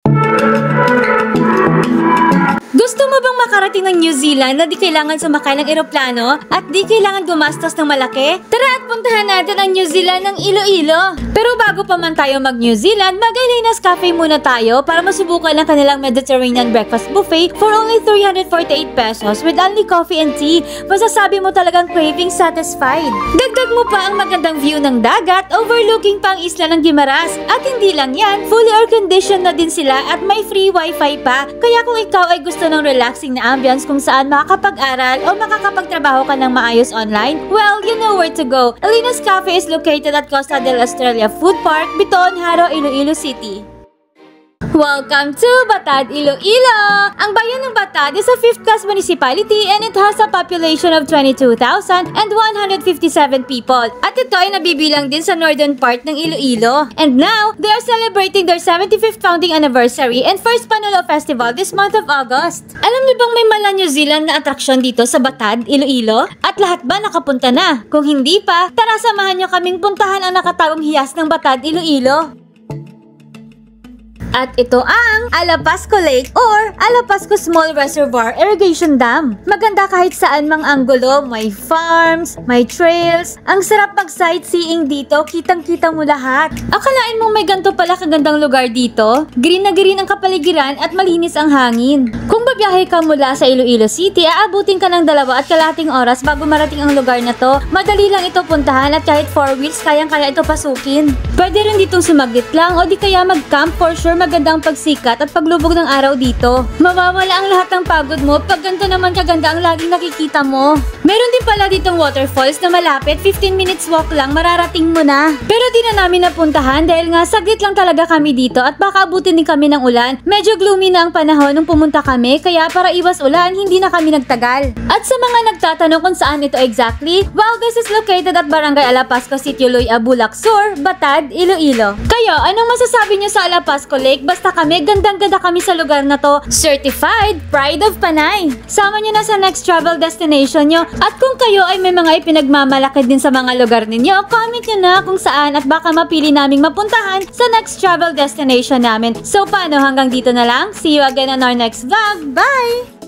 Gusto mo bang makarating ng New Zealand na di kailangan sumakay ng eroplano at di kailangan gumastos ng malaki? Tara at puntahan natin ang New Zealand ng Iloilo! Pero bago pa man tayo mag-New Zealand, mag-Elena's Cafe muna tayo para masubukan ang kanilang Mediterranean breakfast buffet for only 348 pesos with only coffee and tea. Masasabi mo talagang craving satisfied. Dagdag mo pa ang magandang view ng dagat, overlooking pa ang isla ng Guimaras. At hindi lang yan, fully air-conditioned na din sila at may free wifi pa. Kaya kung ikaw ay gusto ng relaxing na ambience kung saan makakapag-aral o makakapagtrabaho ka ng maayos online, well, you know where to go. Elena's Cafe is located at Costa del Estrella Food Park, Biton, Haro, Iloilo City. Welcome to Batad, Iloilo! Ang bayan ng Batad is a 5th-class municipality and it has a population of 22,157 people. At ito ay nabibilang din sa northern part ng Iloilo. And now, they are celebrating their 75th founding anniversary and first Panolo Festival this month of August. Alam niyo bang may mala New Zealand na atraksyon dito sa Batad, Iloilo? At lahat ba nakapunta na? Kung hindi pa, tara samahan niyo kaming puntahan ang nakatagong hiyas ng Batad, Iloilo. At ito ang Alapasco Lake or Alapasco Small Reservoir Irrigation Dam. Maganda kahit saan mang anggulo, may farms, may trails. Ang sarap mag-sightseeing dito, kitang-kita mo lahat. Akalain mong may ganito pala kagandang lugar dito? Green na green ang kapaligiran at malinis ang hangin. Kung babiyahe ka mula sa Iloilo City, aabutin ka ng 2.5 oras bago marating ang lugar na to. Madali lang ito puntahan at kahit 4 wheels, kayang-kaya ito pasukin. Pwede rin ditong sumaglit lang o di kaya mag-camp. For sure magandang pagsikat at paglubog ng araw dito. Mawawala ang lahat ng pagod mo pag ganito naman kaganda ang laging nakikita mo. Meron din pala ditong waterfalls na malapit, 15 minutes walk lang, mararating mo na. Pero di na namin napuntahan dahil nga saglit lang talaga kami dito at baka abutin din kami ng ulan. Medyo gloomy na ang panahon nung pumunta kami kaya para iwas ulan, hindi na kami nagtagal. At sa mga nagtatanong kung saan ito exactly, well, this is located at Barangay Alapasco, Sitio Loy, Abulac Sur, Batad, Iloilo. Kayo, anong masasabi niyo sa Alapasco Lake? Basta kami, gandang-ganda kami sa lugar na to. Certified Pride of Panay. Sama nyo na sa next travel destination nyo. At kung kayo ay may mga ipinagmamalaki din sa mga lugar ninyo, comment nyo na kung saan at baka mapili naming mapuntahan sa next travel destination namin. So paano, hanggang dito na lang? See you again on our next vlog. Bye!